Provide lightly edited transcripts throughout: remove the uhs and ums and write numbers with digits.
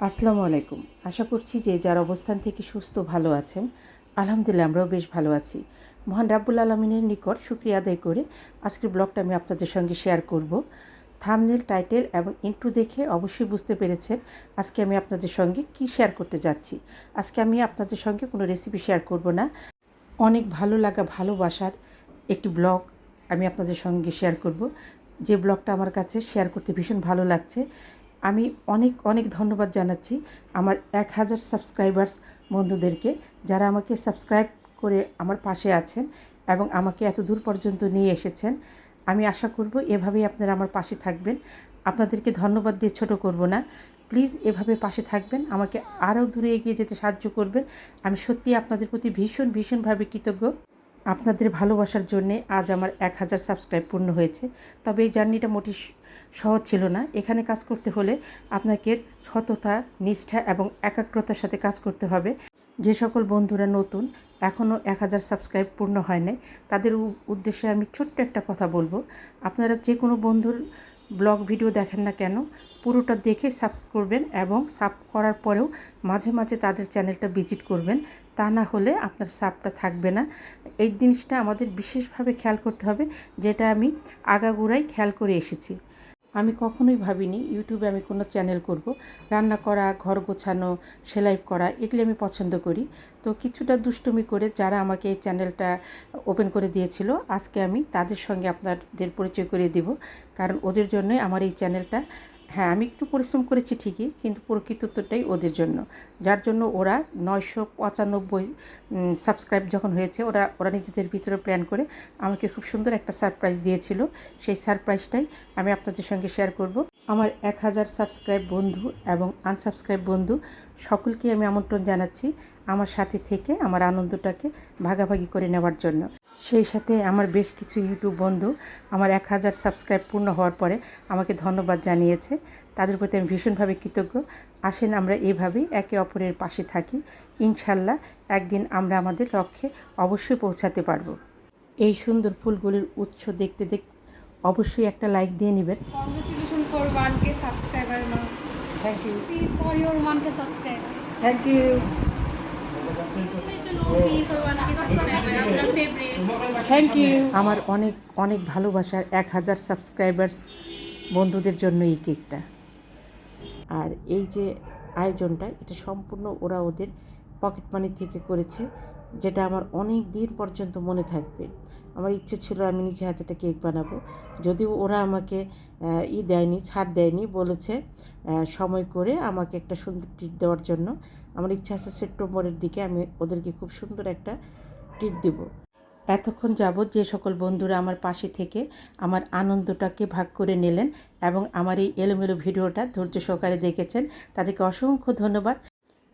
আসসালামু আলাইকুম। আশা করছি যে যার অবস্থান থেকে সুস্থ ভালো আছেন। আলহামদুলিল্লাহ আমরাও বেশ ভালো আছি। মহান রাব্বুল আলামিনের নিকট শুকরিয়া আদায় করে আজকের ব্লগটা আমি আপনাদের সঙ্গে শেয়ার করব। থাম্বনেল, টাইটেল এবং ইন্ট্রো দেখে অবশ্যই বুঝতে পেরেছেন আজকে আমি আপনাদের সঙ্গে কি শেয়ার করতে যাচ্ছি। আজকে আমি আপনাদের সঙ্গে কোনো রেসিপি শেয়ার করব না। অনেক ভালো লাগা ভালোবাসার একটি ব্লগ আমি আপনাদের সঙ্গে শেয়ার করব। যে ব্লগটা আমার কাছে শেয়ার করতে ভীষণ ভালো লাগছে। আমি অনেক অনেক ধন্যবাদ জানাচ্ছি আমার 1000 সাবস্ক্রাইবার্স বন্ধুদেরকে, যারা আমাকে সাবস্ক্রাইব করে আমার পাশে আছেন এবং আমাকে এত দূর পর্যন্ত নিয়ে এসেছেন। আমি আশা করব এভাবেই আপনারা আমার পাশে থাকবেন। আপনাদেরকে ধন্যবাদ দিয়ে ছোট করব না। প্লিজ এভাবে পাশে থাকবেন, আমাকে আরও দূরে এগিয়ে যেতে সাহায্য করবেন। আমি সত্যিই আপনাদের প্রতি ভীষণভাবে কৃতজ্ঞ। আপনাদের ভালোবাসার জন্যে আজ আমার 1000 সাবস্ক্রাইব পূর্ণ হয়েছে। তবে এই জার্নিটা মোটেই সহজ ছিল না। এখানে কাজ করতে হলে আপনাকে সততা, নিষ্ঠা এবং একাগ্রতার সাথে কাজ করতে হবে। যে সকল বন্ধুরা নতুন, এখনও 1000 সাবস্ক্রাইব পূর্ণ হয় নাই, তাদের উদ্দেশ্যে আমি ছোট্ট একটা কথা বলবো। আপনারা যে কোনো বন্ধুর ব্লগ ভিডিও দেখেন না কেন, পুরোটা দেখে সাব করবেন এবং সাব করার পরেও মাঝে মাঝে তাদের চ্যানেলটা ভিজিট করবেন। তা না হলে আপনার সাবটা থাকবে না। এই জিনিসটা আমাদের বিশেষভাবে খেয়াল করতে হবে, যেটা আমি আগাগোড়াই খেয়াল করে এসেছি। আমি কখনোই ভাবিনি ইউটিউবে আমি কোনো চ্যানেল করব। রান্না করা, ঘর গোছানো, সেলাই করা এগুলি আমি পছন্দ করি। তো কিছুটা দুষ্টুমি করে যারা আমাকে এই চ্যানেলটা ওপেন করে দিয়েছিল, আজকে আমি তাদের সঙ্গে আপনাদের পরিচয় করিয়ে দিব। কারণ ওদের জন্যই আমার এই চ্যানেলটা। হ্যাঁ, আমি একটু পরিশ্রম করেছি ঠিকই, কিন্তু প্রকৃতটাই ওদের জন্য। যার জন্য ওরা 995 সাবস্ক্রাইব যখন হয়েছে, ওরা নিজেদের ভিতরে প্ল্যান করে আমাকে খুব সুন্দর একটা সারপ্রাইজ দিয়েছিল। সেই সারপ্রাইজটাই আমি আপনাদের সঙ্গে শেয়ার করব। আমার 1000 সাবস্ক্রাইব বন্ধু এবং আনসাবস্ক্রাইব বন্ধু সকলকে আমি আমন্ত্রণ জানাচ্ছি আমার সাথে থেকে আমার আনন্দটাকে ভাগাভাগি করে নেওয়ার জন্য। সেই সাথে আমার বেশ কিছু ইউটিউব বন্ধু আমার 1000 সাবস্ক্রাইব পূর্ণ হওয়ার পরে আমাকে ধন্যবাদ জানিয়েছে। তাদের প্রতি আমি ভীষণভাবে কৃতজ্ঞ। আসেন আমরা এভাবেই একে অপরের পাশে থাকি। ইনশাল্লাহ একদিন আমরা আমাদের লক্ষ্যে অবশ্যই পৌঁছাতে পারবো। এই সুন্দর ফুলগুলির উৎস দেখতে দেখতে অবশ্যই একটা লাইক দিয়ে নেবেন। Congratulations for 1K subscriber now. Thank you. For your 1K subscriber. Thank you. Congratulations OP for 1K subscriber. আপনার favorite. Thank you. আমার অনেক অনেক ভালোবাসার 1000 সাবস্ক্রাইবার্স বন্ধুদের জন্য এই কেকটা। আর এই যে আয়োজনটা, এটা সম্পূর্ণ ওরা ওদের পকেট মানি থেকে করেছে, যেটা আমার অনেক দিন পর্যন্ত মনে থাকবে। আমার ইচ্ছে ছিল আমি নিজে হাতে একটা কেক বানাবো, যদিও ওরা আমাকে ছাড় দেয়নি, বলেছে সময় করে আমাকে একটা সুন্দর ট্রিট দেওয়ার জন্য। আমার ইচ্ছা আছে সেপ্টেম্বরের দিকে আমি ওদেরকে খুব সুন্দর একটা ট্রিট দেবো। এতক্ষণ যাবৎ যে সকল বন্ধুরা আমার পাশে থেকে আমার আনন্দটাকে ভাগ করে নিলেন এবং আমার এই এলোমেলো ভিডিওটা ধৈর্য সহকারে দেখেছেন, তাদেরকে অসংখ্য ধন্যবাদ।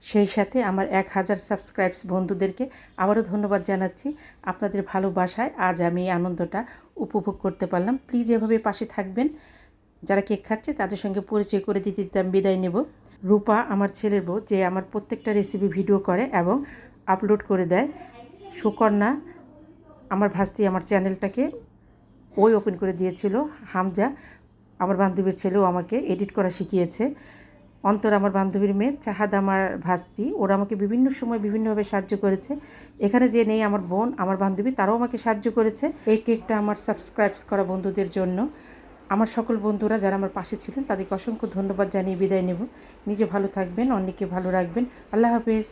সেই সাথে আমার 1000 সাবস্ক্রাইবস বন্ধুদেরকে আবারও ধন্যবাদ জানাচ্ছি। আপনাদের ভালোবাসায় আজ আমি এই আনন্দটা উপভোগ করতে পারলাম। প্লিজ এভাবে পাশে থাকবেন। যারা কেক খাচ্ছে তাদের সঙ্গে পরিচয় করে দিতে দিতে আমি বিদায় নেব। রূপা আমার ছেলের বউ, যে আমার প্রত্যেকটা রেসিপি ভিডিও করে এবং আপলোড করে দেয়। সুকন্যা আমার ভাস্তি আমার চ্যানেলটাকে ওপেন করে দিয়েছিল। হামজা আমার বান্ধবীর ছেলেও আমাকে এডিট করা শিখিয়েছে। অন্তর আমার বান্ধবীর মেয়ে, চাহাদ আমার ভাস্তি, ওরা আমাকে বিভিন্ন সময় বিভিন্নভাবে সাহায্য করেছে। এখানে যে নেই আমার বোন, আমার বান্ধবী, তারাও আমাকে সাহায্য করেছে। এই কেকটা আমার সাবস্ক্রাইব করা বন্ধুদের জন্য। আমার সকল বন্ধুরা যারা আমার পাশে ছিলেন তাদেরকে অসংখ্য ধন্যবাদ জানিয়ে বিদায় নেব। নিজে ভালো থাকবেন, অন্যকে ভালো রাখবেন। আল্লাহ হাফেজ।